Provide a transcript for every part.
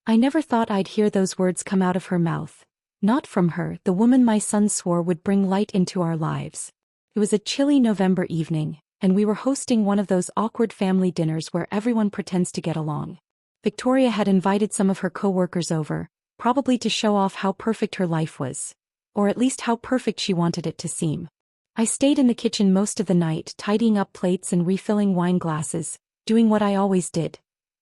I never thought I'd hear those words come out of her mouth. Not from her, the woman my son swore would bring light into our lives. It was a chilly November evening, and we were hosting one of those awkward family dinners where everyone pretends to get along. Victoria had invited some of her co-workers over, probably to show off how perfect her life was. Or at least how perfect she wanted it to seem. I stayed in the kitchen most of the night, tidying up plates and refilling wine glasses, doing what I always did.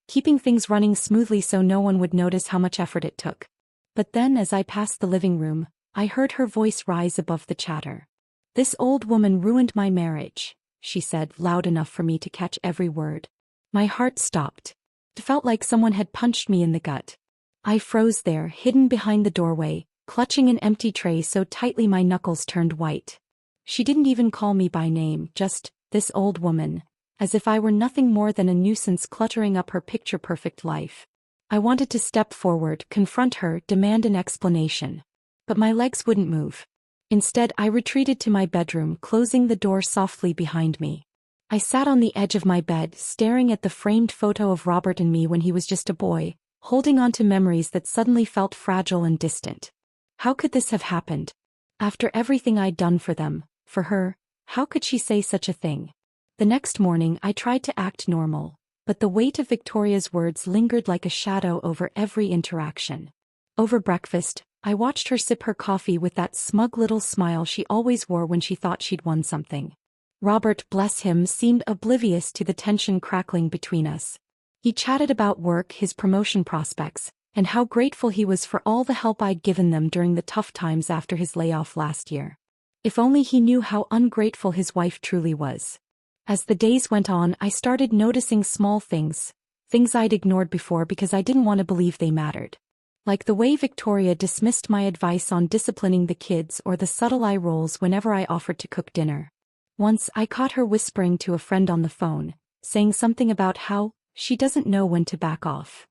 Keeping things running smoothly so no one would notice how much effort it took. But then as I passed the living room, I heard her voice rise above the chatter. "This old woman ruined my marriage," she said, loud enough for me to catch every word. My heart stopped. It felt like someone had punched me in the gut. I froze there, hidden behind the doorway, clutching an empty tray so tightly my knuckles turned white. She didn't even call me by name, just, "this old woman," as if I were nothing more than a nuisance cluttering up her picture-perfect life. I wanted to step forward, confront her, demand an explanation. But my legs wouldn't move. Instead, I retreated to my bedroom, closing the door softly behind me. I sat on the edge of my bed, staring at the framed photo of Robert and me when he was just a boy, holding on to memories that suddenly felt fragile and distant. How could this have happened? After everything I'd done for them, for her, how could she say such a thing? The next morning I tried to act normal, but the weight of Victoria's words lingered like a shadow over every interaction. Over breakfast, I watched her sip her coffee with that smug little smile she always wore when she thought she'd won something. Robert, bless him, seemed oblivious to the tension crackling between us. He chatted about work, his promotion prospects, and how grateful he was for all the help I'd given them during the tough times after his layoff last year. If only he knew how ungrateful his wife truly was. As the days went on, I started noticing small things I'd ignored before because I didn't want to believe they mattered. Like the way Victoria dismissed my advice on disciplining the kids or the subtle eye rolls whenever I offered to cook dinner. Once I caught her whispering to a friend on the phone, saying something about how she doesn't know when to back off.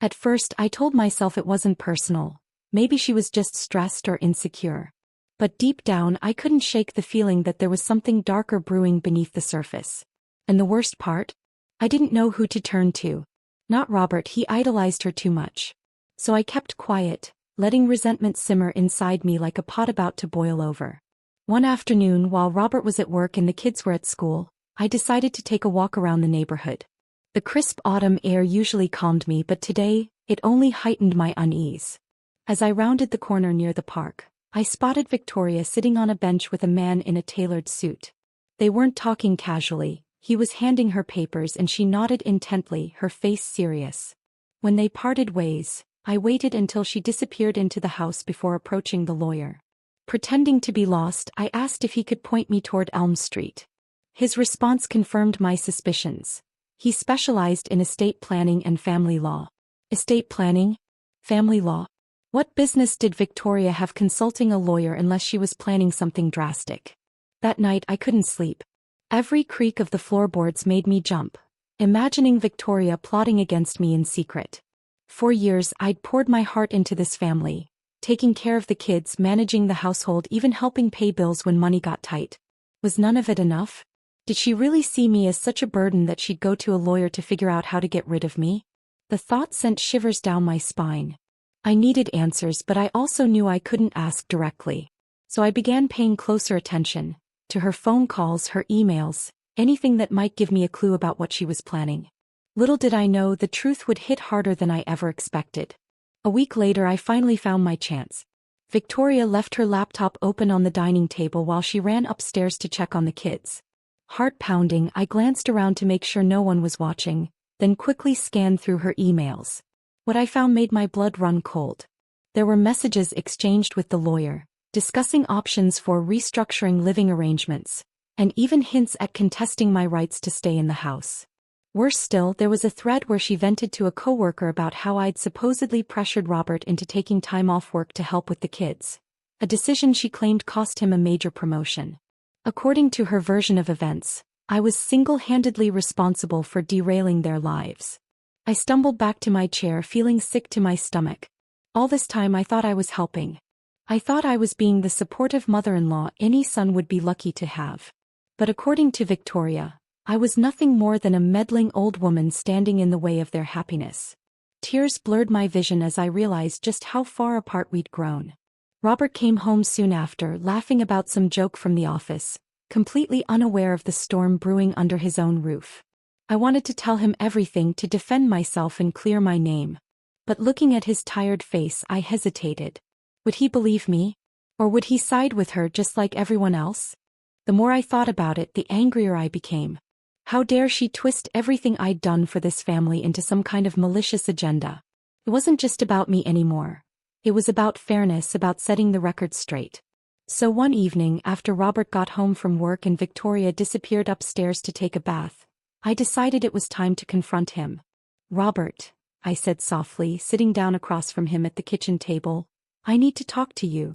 At first I told myself it wasn't personal, maybe she was just stressed or insecure. But deep down I couldn't shake the feeling that there was something darker brewing beneath the surface. And the worst part? I didn't know who to turn to. Not Robert, he idolized her too much. So I kept quiet, letting resentment simmer inside me like a pot about to boil over. One afternoon, while Robert was at work and the kids were at school, I decided to take a walk around the neighborhood. The crisp autumn air usually calmed me, but today, it only heightened my unease. As I rounded the corner near the park, I spotted Victoria sitting on a bench with a man in a tailored suit. They weren't talking casually, he was handing her papers and she nodded intently, her face serious. When they parted ways, I waited until she disappeared into the house before approaching the lawyer. Pretending to be lost, I asked if he could point me toward Elm Street. His response confirmed my suspicions. He specialized in estate planning and family law. Estate planning? Family law? What business did Victoria have consulting a lawyer unless she was planning something drastic? That night I couldn't sleep. Every creak of the floorboards made me jump, imagining Victoria plotting against me in secret. For years I'd poured my heart into this family, taking care of the kids, managing the household, even helping pay bills when money got tight. Was none of it enough? Did she really see me as such a burden that she'd go to a lawyer to figure out how to get rid of me? The thought sent shivers down my spine. I needed answers, but I also knew I couldn't ask directly. So I began paying closer attention to her phone calls, her emails, anything that might give me a clue about what she was planning. Little did I know the truth would hit harder than I ever expected. A week later I finally found my chance. Victoria left her laptop open on the dining table while she ran upstairs to check on the kids. Heart pounding, I glanced around to make sure no one was watching, then quickly scanned through her emails. What I found made my blood run cold. There were messages exchanged with the lawyer, discussing options for restructuring living arrangements, and even hints at contesting my rights to stay in the house. Worse still, there was a thread where she vented to a coworker about how I'd supposedly pressured Robert into taking time off work to help with the kids, a decision she claimed cost him a major promotion. According to her version of events, I was single-handedly responsible for derailing their lives. I stumbled back to my chair, feeling sick to my stomach. All this time I thought I was helping. I thought I was being the supportive mother-in-law any son would be lucky to have. But according to Victoria, I was nothing more than a meddling old woman standing in the way of their happiness. Tears blurred my vision as I realized just how far apart we'd grown. Robert came home soon after, laughing about some joke from the office, completely unaware of the storm brewing under his own roof. I wanted to tell him everything to defend myself and clear my name. But looking at his tired face, I hesitated. Would he believe me? Or would he side with her just like everyone else? The more I thought about it, the angrier I became. How dare she twist everything I'd done for this family into some kind of malicious agenda? It wasn't just about me anymore. It was about fairness, about setting the record straight. So one evening, after Robert got home from work and Victoria disappeared upstairs to take a bath, I decided it was time to confront him. "Robert," I said softly, sitting down across from him at the kitchen table, "I need to talk to you."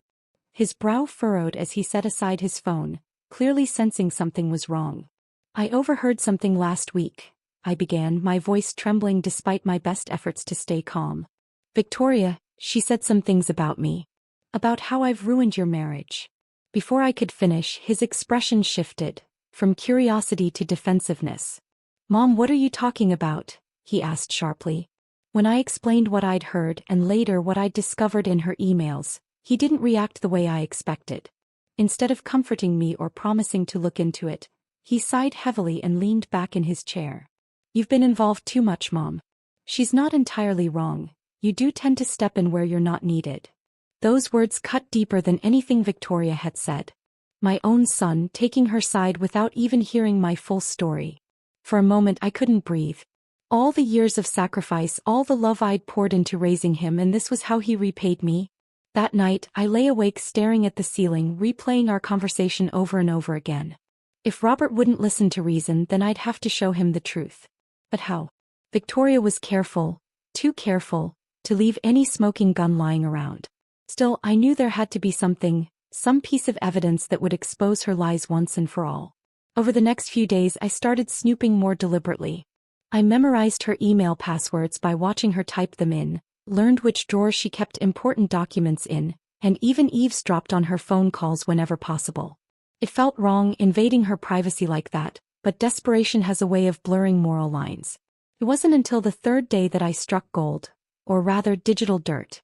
His brow furrowed as he set aside his phone, clearly sensing something was wrong. "I overheard something last week," I began, my voice trembling despite my best efforts to stay calm. "Victoria, she said some things about me. About how I've ruined your marriage." Before I could finish, his expression shifted, from curiosity to defensiveness. "Mom, what are you talking about?" he asked sharply. When I explained what I'd heard and later what I'd discovered in her emails, he didn't react the way I expected. Instead of comforting me or promising to look into it, he sighed heavily and leaned back in his chair. "You've been involved too much, Mom. She's not entirely wrong. You do tend to step in where you're not needed." Those words cut deeper than anything Victoria had said. My own son taking her side without even hearing my full story. For a moment I couldn't breathe. All the years of sacrifice, all the love I'd poured into raising him, and this was how he repaid me? That night, I lay awake staring at the ceiling, replaying our conversation over and over again. If Robert wouldn't listen to reason, then I'd have to show him the truth. But how? Victoria was careful, too careful, to leave any smoking gun lying around. Still, I knew there had to be something, some piece of evidence that would expose her lies once and for all. Over the next few days I started snooping more deliberately. I memorized her email passwords by watching her type them in, learned which drawers she kept important documents in, and even eavesdropped on her phone calls whenever possible. It felt wrong invading her privacy like that, but desperation has a way of blurring moral lines. It wasn't until the third day that I struck gold, or rather digital dirt.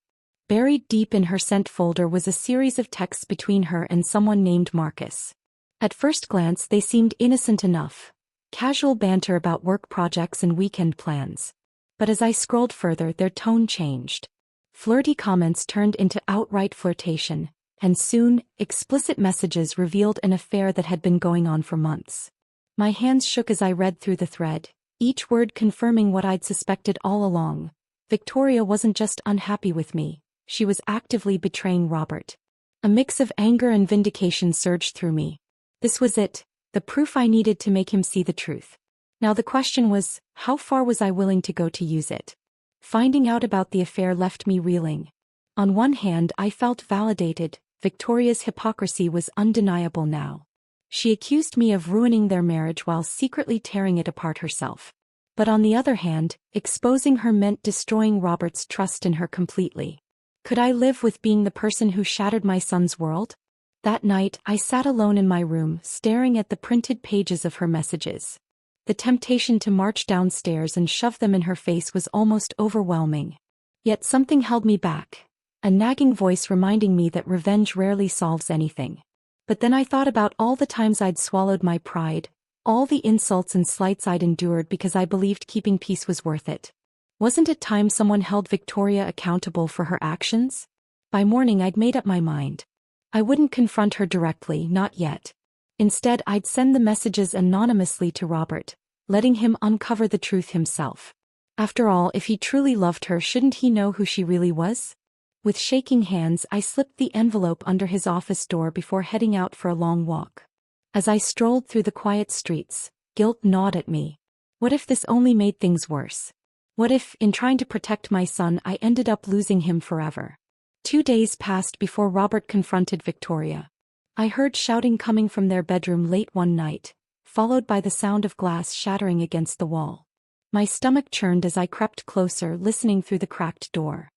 Buried deep in her sent folder was a series of texts between her and someone named Marcus. At first glance they seemed innocent enough. Casual banter about work projects and weekend plans. But as I scrolled further, their tone changed. Flirty comments turned into outright flirtation, and soon, explicit messages revealed an affair that had been going on for months. My hands shook as I read through the thread, each word confirming what I'd suspected all along. Victoria wasn't just unhappy with me, she was actively betraying Robert. A mix of anger and vindication surged through me. This was it, the proof I needed to make him see the truth. Now the question was, how far was I willing to go to use it? Finding out about the affair left me reeling. On one hand, I felt validated. Victoria's hypocrisy was undeniable now. She accused me of ruining their marriage while secretly tearing it apart herself. But on the other hand, exposing her meant destroying Robert's trust in her completely. Could I live with being the person who shattered my son's world? That night, I sat alone in my room, staring at the printed pages of her messages. The temptation to march downstairs and shove them in her face was almost overwhelming. Yet something held me back, a nagging voice reminding me that revenge rarely solves anything. But then I thought about all the times I'd swallowed my pride, all the insults and slights I'd endured because I believed keeping peace was worth it. Wasn't it time someone held Victoria accountable for her actions? By morning I'd made up my mind. I wouldn't confront her directly, not yet. Instead, I'd send the messages anonymously to Robert, letting him uncover the truth himself. After all, if he truly loved her, shouldn't he know who she really was? With shaking hands, I slipped the envelope under his office door before heading out for a long walk. As I strolled through the quiet streets, guilt gnawed at me. What if this only made things worse? What if, in trying to protect my son, I ended up losing him forever? 2 days passed before Robert confronted Victoria. I heard shouting coming from their bedroom late one night, followed by the sound of glass shattering against the wall. My stomach churned as I crept closer, listening through the cracked door.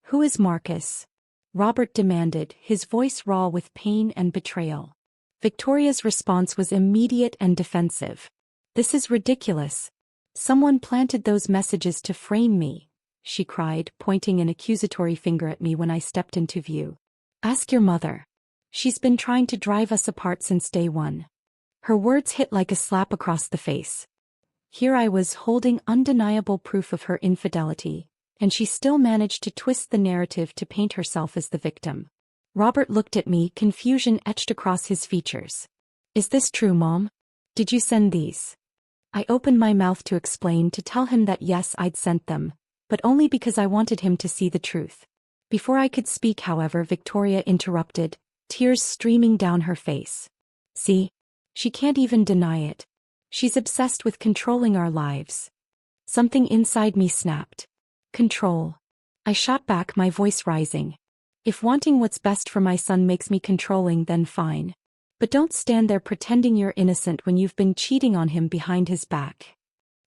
"Who is Marcus?" Robert demanded, his voice raw with pain and betrayal. Victoria's response was immediate and defensive. "This is ridiculous. Someone planted those messages to frame me," she cried, pointing an accusatory finger at me when I stepped into view. Ask your mother. She's been trying to drive us apart since day one. Her words hit like a slap across the face. Here I was holding undeniable proof of her infidelity, and she still managed to twist the narrative to paint herself as the victim. Robert looked at me, confusion etched across his features. Is this true, Mom? Did you send these? I opened my mouth to explain, to tell him that yes, I'd sent them, but only because I wanted him to see the truth. Before I could speak, however, Victoria interrupted, tears streaming down her face. See? She can't even deny it. She's obsessed with controlling our lives. Something inside me snapped. Control. I shot back, my voice rising. If wanting what's best for my son makes me controlling, then fine. But don't stand there pretending you're innocent when you've been cheating on him behind his back.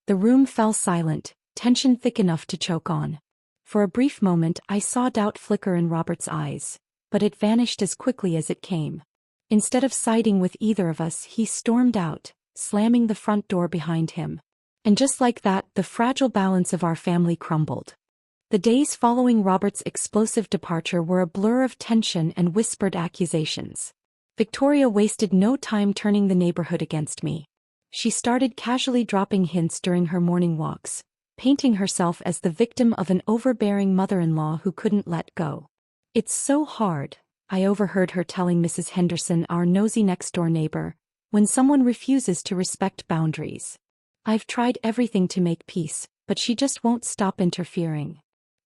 The room fell silent, tension thick enough to choke on. For a brief moment I saw doubt flicker in Robert's eyes, but it vanished as quickly as it came. Instead of siding with either of us, he stormed out, slamming the front door behind him. And just like that, the fragile balance of our family crumbled. The days following Robert's explosive departure were a blur of tension and whispered accusations. Victoria wasted no time turning the neighborhood against me. She started casually dropping hints during her morning walks, painting herself as the victim of an overbearing mother-in-law who couldn't let go. It's so hard, I overheard her telling Mrs. Henderson, our nosy next-door neighbor, when someone refuses to respect boundaries. I've tried everything to make peace, but she just won't stop interfering.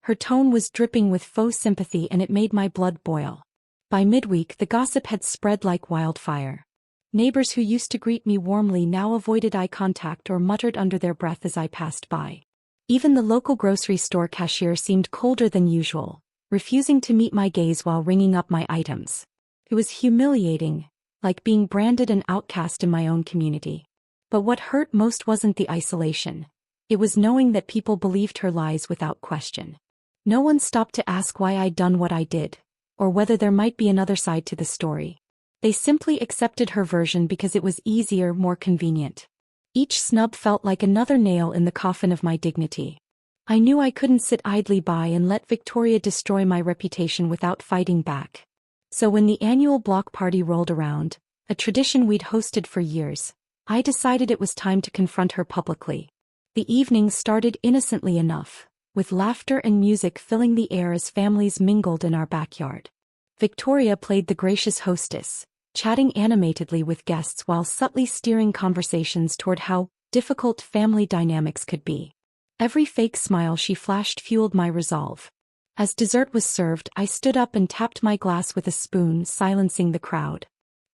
Her tone was dripping with faux sympathy and it made my blood boil. By midweek the gossip had spread like wildfire. Neighbors who used to greet me warmly now avoided eye contact or muttered under their breath as I passed by. Even the local grocery store cashier seemed colder than usual, refusing to meet my gaze while ringing up my items. It was humiliating, like being branded an outcast in my own community. But what hurt most wasn't the isolation. It was knowing that people believed her lies without question. No one stopped to ask why I'd done what I did, or whether there might be another side to the story. They simply accepted her version because it was easier, more convenient. Each snub felt like another nail in the coffin of my dignity. I knew I couldn't sit idly by and let Victoria destroy my reputation without fighting back. So when the annual block party rolled around, a tradition we'd hosted for years, I decided it was time to confront her publicly. The evening started innocently enough, with laughter and music filling the air as families mingled in our backyard. Victoria played the gracious hostess, chatting animatedly with guests while subtly steering conversations toward how difficult family dynamics could be. Every fake smile she flashed fueled my resolve. As dessert was served, I stood up and tapped my glass with a spoon, silencing the crowd.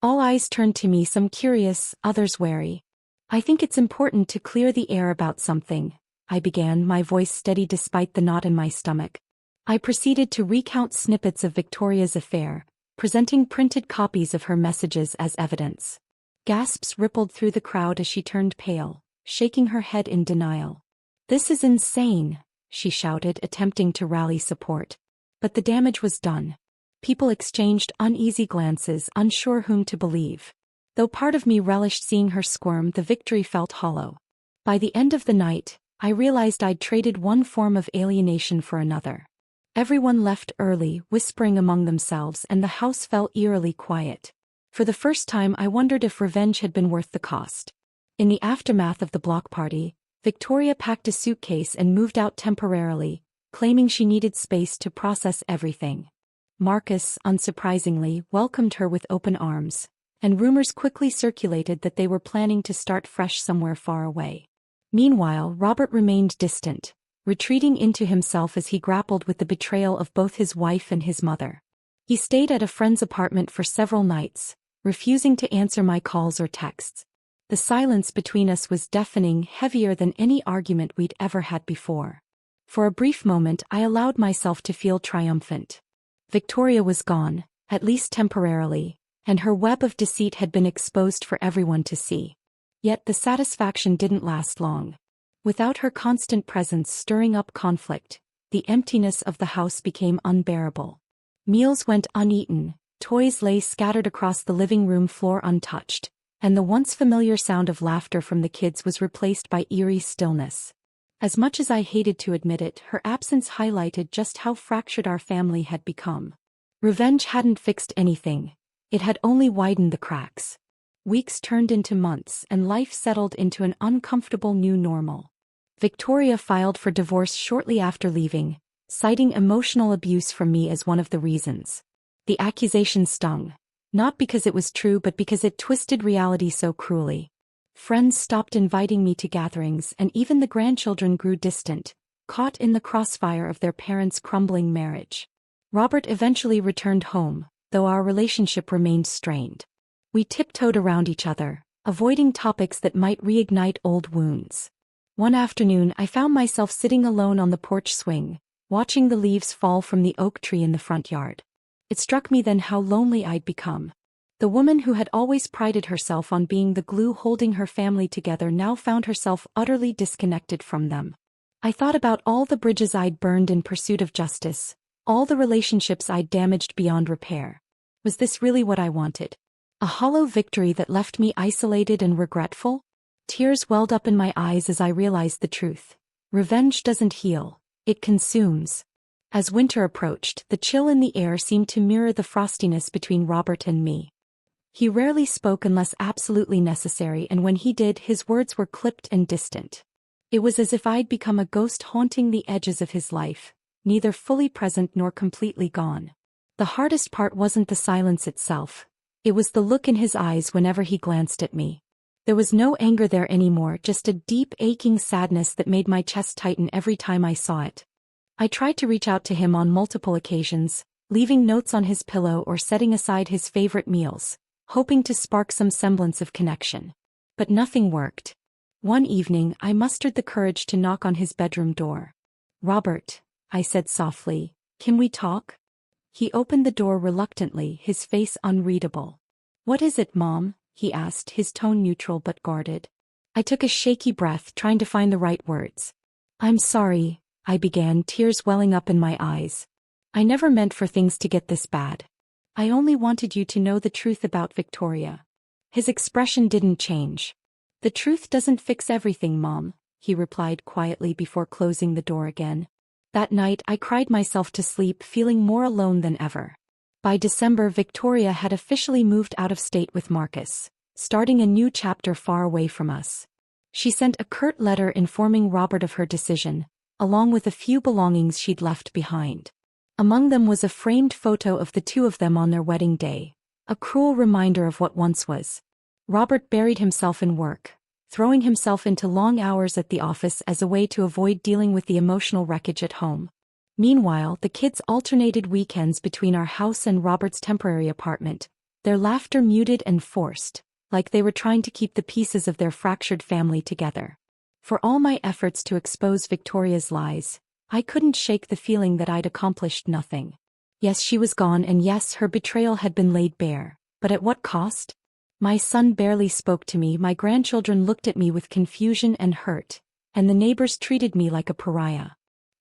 All eyes turned to me, some curious, others wary. I think it's important to clear the air about something, I began, my voice steady despite the knot in my stomach. I proceeded to recount snippets of Victoria's affair, presenting printed copies of her messages as evidence. Gasps rippled through the crowd as she turned pale, shaking her head in denial. "This is insane," she shouted, attempting to rally support. But the damage was done. People exchanged uneasy glances, unsure whom to believe. Though part of me relished seeing her squirm, the victory felt hollow. By the end of the night, I realized I'd traded one form of alienation for another. Everyone left early, whispering among themselves, and the house fell eerily quiet. For the first time I wondered if revenge had been worth the cost. In the aftermath of the block party, Victoria packed a suitcase and moved out temporarily, claiming she needed space to process everything. Marcus, unsurprisingly, welcomed her with open arms, and rumors quickly circulated that they were planning to start fresh somewhere far away. Meanwhile, Robert remained distant, retreating into himself as he grappled with the betrayal of both his wife and his mother. He stayed at a friend's apartment for several nights, refusing to answer my calls or texts. The silence between us was deafening, heavier than any argument we'd ever had before. For a brief moment I allowed myself to feel triumphant. Victoria was gone, at least temporarily, and her web of deceit had been exposed for everyone to see. Yet the satisfaction didn't last long. Without her constant presence stirring up conflict, the emptiness of the house became unbearable. Meals went uneaten, toys lay scattered across the living room floor untouched, and the once familiar sound of laughter from the kids was replaced by eerie stillness. As much as I hated to admit it, her absence highlighted just how fractured our family had become. Revenge hadn't fixed anything. It had only widened the cracks. Weeks turned into months and life settled into an uncomfortable new normal. Victoria filed for divorce shortly after leaving, citing emotional abuse from me as one of the reasons. The accusation stung. Not because it was true but because it twisted reality so cruelly. Friends stopped inviting me to gatherings and even the grandchildren grew distant, caught in the crossfire of their parents' crumbling marriage. Robert eventually returned home, though our relationship remained strained. We tiptoed around each other, avoiding topics that might reignite old wounds. One afternoon I found myself sitting alone on the porch swing, watching the leaves fall from the oak tree in the front yard. It struck me then how lonely I'd become. The woman who had always prided herself on being the glue holding her family together now found herself utterly disconnected from them. I thought about all the bridges I'd burned in pursuit of justice, all the relationships I'd damaged beyond repair. Was this really what I wanted? A hollow victory that left me isolated and regretful? Tears welled up in my eyes as I realized the truth. Revenge doesn't heal, it consumes. As winter approached, the chill in the air seemed to mirror the frostiness between Robert and me. He rarely spoke unless absolutely necessary, and when he did, his words were clipped and distant. It was as if I'd become a ghost haunting the edges of his life, neither fully present nor completely gone. The hardest part wasn't the silence itself. It was the look in his eyes whenever he glanced at me. There was no anger there anymore, just a deep, aching sadness that made my chest tighten every time I saw it. I tried to reach out to him on multiple occasions, leaving notes on his pillow or setting aside his favorite meals, hoping to spark some semblance of connection. But nothing worked. One evening, I mustered the courage to knock on his bedroom door. "Robert," I said softly, "can we talk?" He opened the door reluctantly, his face unreadable. "What is it, Mom?" he asked, his tone neutral but guarded. I took a shaky breath, trying to find the right words. "I'm sorry," I began, tears welling up in my eyes. "I never meant for things to get this bad. I only wanted you to know the truth about Victoria." His expression didn't change. "The truth doesn't fix everything, Mom," he replied quietly before closing the door again. That night I cried myself to sleep, feeling more alone than ever. By December, Victoria had officially moved out of state with Marcus, starting a new chapter far away from us. She sent a curt letter informing Robert of her decision, along with a few belongings she'd left behind. Among them was a framed photo of the two of them on their wedding day, a cruel reminder of what once was. Robert buried himself in work, throwing himself into long hours at the office as a way to avoid dealing with the emotional wreckage at home. Meanwhile, the kids alternated weekends between our house and Robert's temporary apartment, their laughter muted and forced, like they were trying to keep the pieces of their fractured family together. For all my efforts to expose Victoria's lies, I couldn't shake the feeling that I'd accomplished nothing. Yes, she was gone, and yes, her betrayal had been laid bare, but at what cost? My son barely spoke to me, my grandchildren looked at me with confusion and hurt, and the neighbors treated me like a pariah.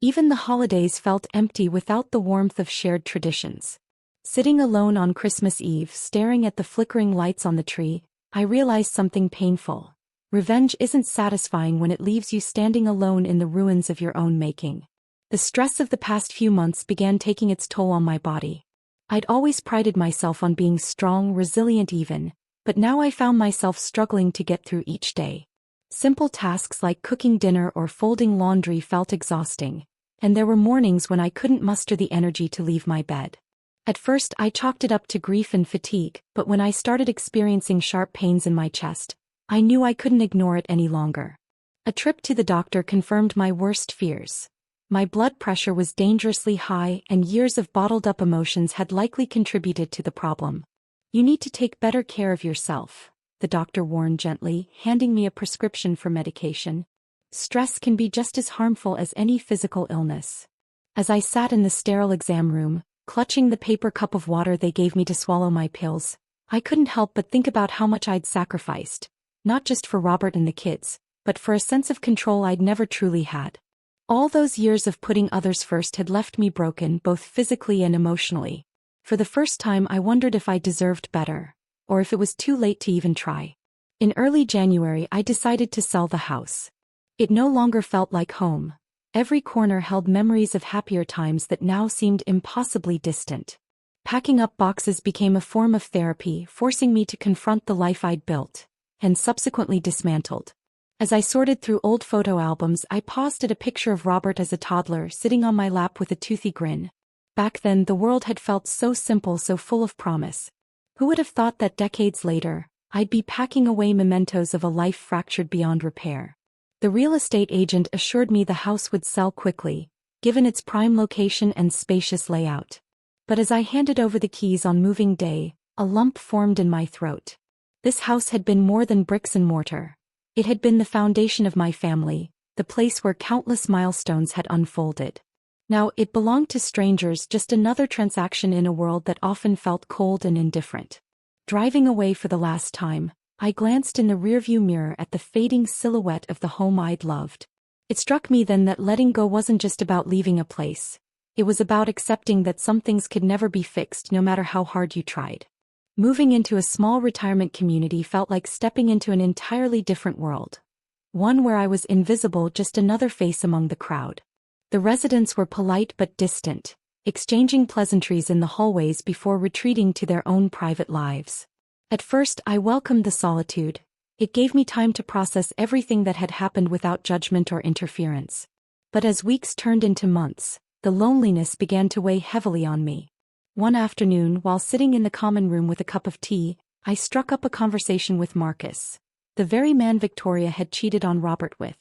Even the holidays felt empty without the warmth of shared traditions. Sitting alone on Christmas Eve, staring at the flickering lights on the tree, I realized something painful. Revenge isn't satisfying when it leaves you standing alone in the ruins of your own making. The stress of the past few months began taking its toll on my body. I'd always prided myself on being strong, resilient even, but now I found myself struggling to get through each day. Simple tasks like cooking dinner or folding laundry felt exhausting, and there were mornings when I couldn't muster the energy to leave my bed. At first I chalked it up to grief and fatigue, but when I started experiencing sharp pains in my chest, I knew I couldn't ignore it any longer. A trip to the doctor confirmed my worst fears. My blood pressure was dangerously high, and years of bottled-up emotions had likely contributed to the problem. "You need to take better care of yourself," the doctor warned gently, handing me a prescription for medication. "Stress can be just as harmful as any physical illness." As I sat in the sterile exam room, clutching the paper cup of water they gave me to swallow my pills, I couldn't help but think about how much I'd sacrificed, not just for Robert and the kids, but for a sense of control I'd never truly had. All those years of putting others first had left me broken, both physically and emotionally. For the first time I wondered if I deserved better, or if it was too late to even try. In early January I decided to sell the house. It no longer felt like home. Every corner held memories of happier times that now seemed impossibly distant. Packing up boxes became a form of therapy, forcing me to confront the life I'd built, and subsequently dismantled. As I sorted through old photo albums, I paused at a picture of Robert as a toddler, sitting on my lap with a toothy grin. Back then, the world had felt so simple, so full of promise. Who would have thought that decades later, I'd be packing away mementos of a life fractured beyond repair? The real estate agent assured me the house would sell quickly, given its prime location and spacious layout. But as I handed over the keys on moving day, a lump formed in my throat. This house had been more than bricks and mortar. It had been the foundation of my family, the place where countless milestones had unfolded. Now it belonged to strangers, just another transaction in a world that often felt cold and indifferent. Driving away for the last time, I glanced in the rearview mirror at the fading silhouette of the home I'd loved. It struck me then that letting go wasn't just about leaving a place. It was about accepting that some things could never be fixed no matter how hard you tried. Moving into a small retirement community felt like stepping into an entirely different world. One where I was invisible, just another face among the crowd. The residents were polite but distant, exchanging pleasantries in the hallways before retreating to their own private lives. At first, I welcomed the solitude. It gave me time to process everything that had happened without judgment or interference. But as weeks turned into months, the loneliness began to weigh heavily on me. One afternoon, while sitting in the common room with a cup of tea, I struck up a conversation with Marcus, the very man Victoria had cheated on Robert with.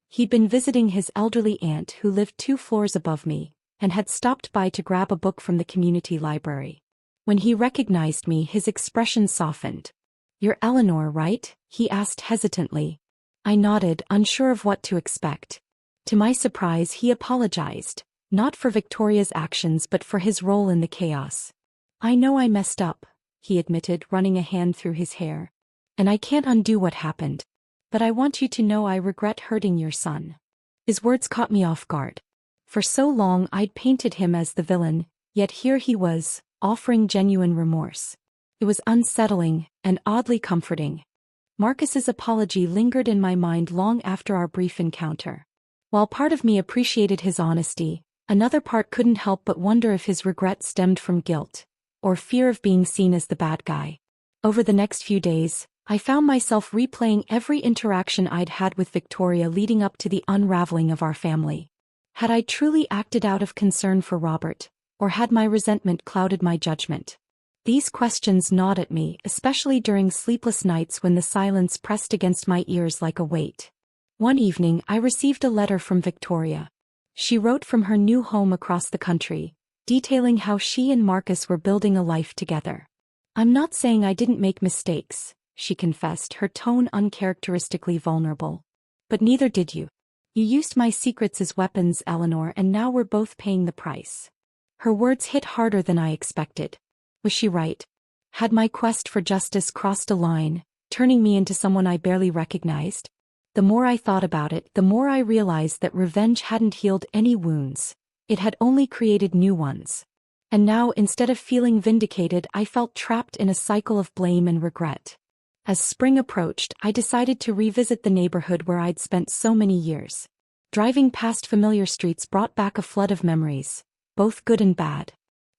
He'd been visiting his elderly aunt who lived 2 floors above me, and had stopped by to grab a book from the community library. When he recognized me, his expression softened. "You're Eleanor, right?" he asked hesitantly. I nodded, unsure of what to expect. To my surprise, he apologized, not for Victoria's actions but for his role in the chaos. "I know I messed up," he admitted, running a hand through his hair. "And I can't undo what happened. But I want you to know I regret hurting your son." His words caught me off guard. For so long I'd painted him as the villain, yet here he was, offering genuine remorse. It was unsettling, and oddly comforting. Marcus's apology lingered in my mind long after our brief encounter. While part of me appreciated his honesty, another part couldn't help but wonder if his regret stemmed from guilt, or fear of being seen as the bad guy. Over the next few days, I found myself replaying every interaction I'd had with Victoria leading up to the unraveling of our family. Had I truly acted out of concern for Robert, or had my resentment clouded my judgment? These questions gnawed at me, especially during sleepless nights when the silence pressed against my ears like a weight. One evening, I received a letter from Victoria. She wrote from her new home across the country, detailing how she and Marcus were building a life together. "I'm not saying I didn't make mistakes," she confessed, her tone uncharacteristically vulnerable. "But neither did you. You used my secrets as weapons, Eleanor, and now we're both paying the price." Her words hit harder than I expected. Was she right? Had my quest for justice crossed a line, turning me into someone I barely recognized? The more I thought about it, the more I realized that revenge hadn't healed any wounds. It had only created new ones. And now, instead of feeling vindicated, I felt trapped in a cycle of blame and regret. As spring approached, I decided to revisit the neighborhood where I'd spent so many years. Driving past familiar streets brought back a flood of memories, both good and bad.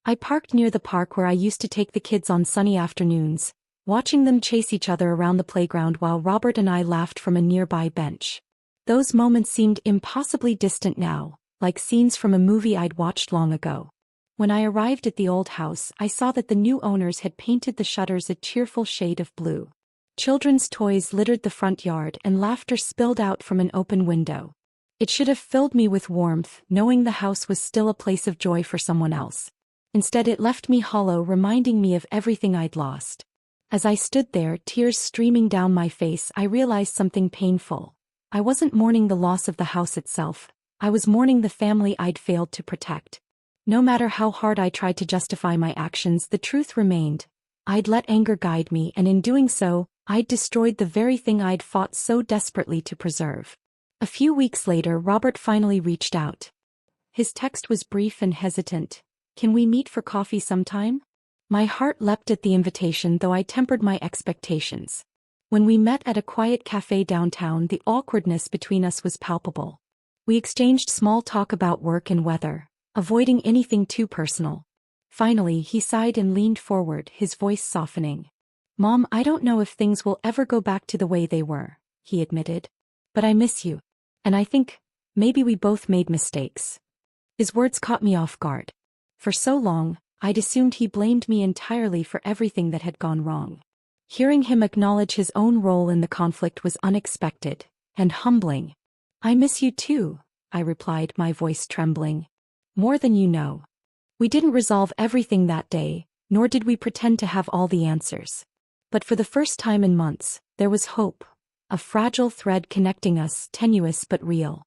I parked near the park where I used to take the kids on sunny afternoons, watching them chase each other around the playground while Robert and I laughed from a nearby bench. Those moments seemed impossibly distant now, like scenes from a movie I'd watched long ago. When I arrived at the old house, I saw that the new owners had painted the shutters a cheerful shade of blue. Children's toys littered the front yard and laughter spilled out from an open window. It should have filled me with warmth, knowing the house was still a place of joy for someone else. Instead, it left me hollow, reminding me of everything I'd lost. As I stood there, tears streaming down my face, I realized something painful. I wasn't mourning the loss of the house itself. I was mourning the family I'd failed to protect. No matter how hard I tried to justify my actions, the truth remained. I'd let anger guide me, and in doing so, I'd destroyed the very thing I'd fought so desperately to preserve. A few weeks later, Robert finally reached out. His text was brief and hesitant. "Can we meet for coffee sometime?" My heart leapt at the invitation, though I tempered my expectations. When we met at a quiet cafe downtown, the awkwardness between us was palpable. We exchanged small talk about work and weather, avoiding anything too personal. Finally, he sighed and leaned forward, his voice softening. "Mom, I don't know if things will ever go back to the way they were," he admitted. "But I miss you. And I think, maybe we both made mistakes." His words caught me off guard. For so long, I'd assumed he blamed me entirely for everything that had gone wrong. Hearing him acknowledge his own role in the conflict was unexpected and humbling. "I miss you too," I replied, my voice trembling. "More than you know." We didn't resolve everything that day, nor did we pretend to have all the answers. But for the first time in months, there was hope, a fragile thread connecting us, tenuous but real.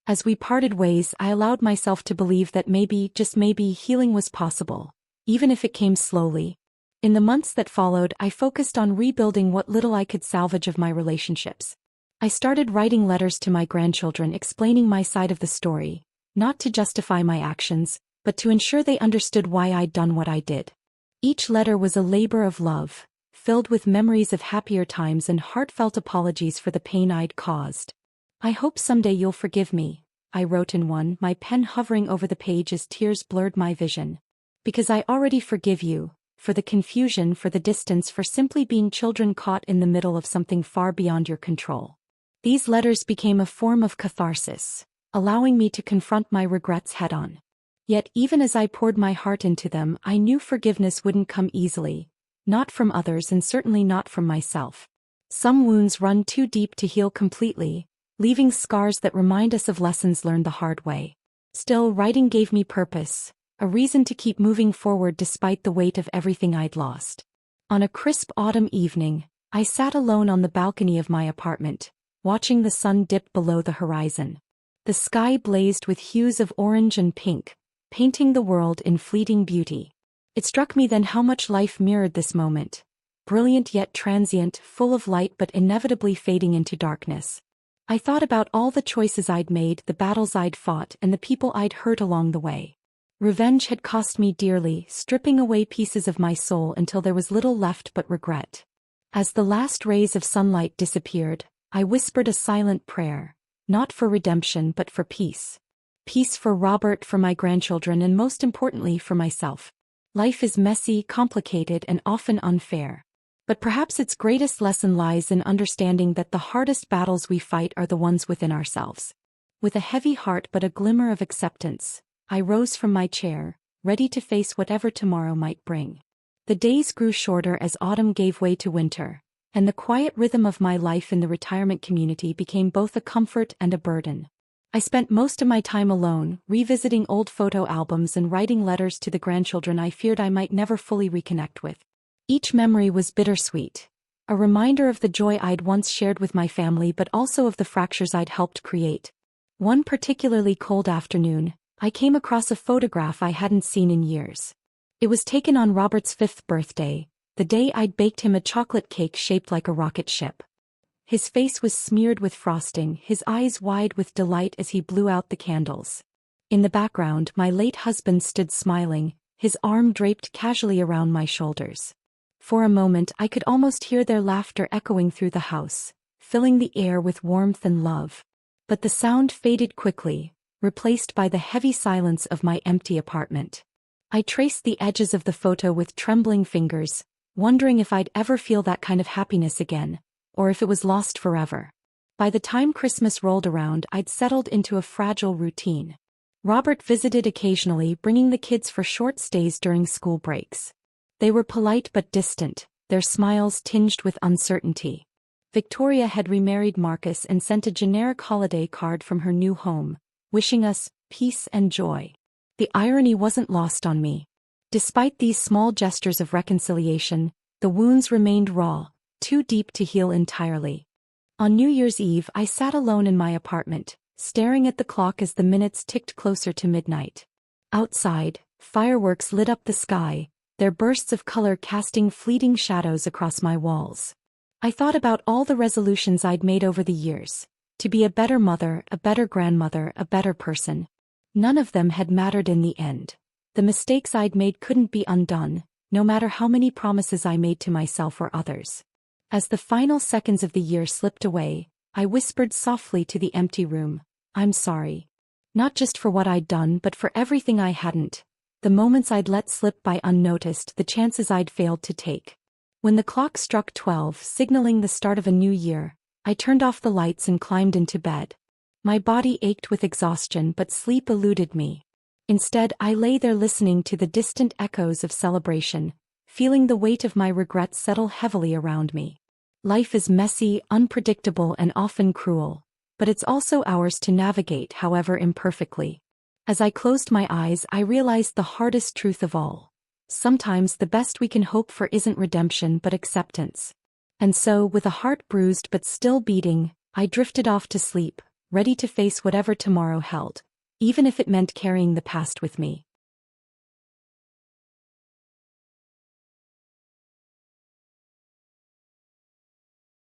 As we parted ways, I allowed myself to believe that maybe, just maybe, healing was possible, even if it came slowly. In the months that followed, I focused on rebuilding what little I could salvage of my relationships. I started writing letters to my grandchildren explaining my side of the story, not to justify my actions, but to ensure they understood why I'd done what I did. Each letter was a labor of love, filled with memories of happier times and heartfelt apologies for the pain I'd caused. "I hope someday you'll forgive me," I wrote in one, my pen hovering over the page as tears blurred my vision. "Because I already forgive you, for the confusion, for the distance, for simply being children caught in the middle of something far beyond your control." These letters became a form of catharsis, allowing me to confront my regrets head-on. Yet even as I poured my heart into them, I knew forgiveness wouldn't come easily, not from others and certainly not from myself. Some wounds run too deep to heal completely, leaving scars that remind us of lessons learned the hard way. Still, writing gave me purpose, a reason to keep moving forward despite the weight of everything I'd lost. On a crisp autumn evening, I sat alone on the balcony of my apartment, watching the sun dip below the horizon. The sky blazed with hues of orange and pink, painting the world in fleeting beauty. It struck me then how much life mirrored this moment, brilliant yet transient, full of light but inevitably fading into darkness. I thought about all the choices I'd made, the battles I'd fought, and the people I'd hurt along the way. Revenge had cost me dearly, stripping away pieces of my soul until there was little left but regret. As the last rays of sunlight disappeared, I whispered a silent prayer, not for redemption but for peace. Peace for Robert, for my grandchildren, and most importantly for myself. Life is messy, complicated, and often unfair. But perhaps its greatest lesson lies in understanding that the hardest battles we fight are the ones within ourselves. With a heavy heart but a glimmer of acceptance, I rose from my chair, ready to face whatever tomorrow might bring. The days grew shorter as autumn gave way to winter, and the quiet rhythm of my life in the retirement community became both a comfort and a burden. I spent most of my time alone, revisiting old photo albums and writing letters to the grandchildren I feared I might never fully reconnect with. Each memory was bittersweet, a reminder of the joy I'd once shared with my family but also of the fractures I'd helped create. One particularly cold afternoon, I came across a photograph I hadn't seen in years. It was taken on Robert's 5th birthday, the day I'd baked him a chocolate cake shaped like a rocket ship. His face was smeared with frosting, his eyes wide with delight as he blew out the candles. In the background, my late husband stood smiling, his arm draped casually around my shoulders. For a moment I could almost hear their laughter echoing through the house, filling the air with warmth and love. But the sound faded quickly, replaced by the heavy silence of my empty apartment. I traced the edges of the photo with trembling fingers, wondering if I'd ever feel that kind of happiness again, or if it was lost forever. By the time Christmas rolled around, I'd settled into a fragile routine. Robert visited occasionally, bringing the kids for short stays during school breaks. They were polite but distant, their smiles tinged with uncertainty. Victoria had remarried Marcus and sent a generic holiday card from her new home, wishing us peace and joy. The irony wasn't lost on me. Despite these small gestures of reconciliation, the wounds remained raw, too deep to heal entirely. On New Year's Eve, I sat alone in my apartment, staring at the clock as the minutes ticked closer to midnight. Outside, fireworks lit up the sky, their bursts of color casting fleeting shadows across my walls. I thought about all the resolutions I'd made over the years, to be a better mother, a better grandmother, a better person. None of them had mattered in the end. The mistakes I'd made couldn't be undone, no matter how many promises I made to myself or others. As the final seconds of the year slipped away, I whispered softly to the empty room, "I'm sorry. Not just for what I'd done but for everything I hadn't. The moments I'd let slip by unnoticed, the chances I'd failed to take." When the clock struck 12, signaling the start of a new year, I turned off the lights and climbed into bed. My body ached with exhaustion but sleep eluded me. Instead, I lay there listening to the distant echoes of celebration, feeling the weight of my regrets settle heavily around me. Life is messy, unpredictable, and often cruel, but it's also ours to navigate, however imperfectly. As I closed my eyes, I realized the hardest truth of all. Sometimes the best we can hope for isn't redemption but acceptance. And so, with a heart bruised but still beating, I drifted off to sleep, ready to face whatever tomorrow held, even if it meant carrying the past with me.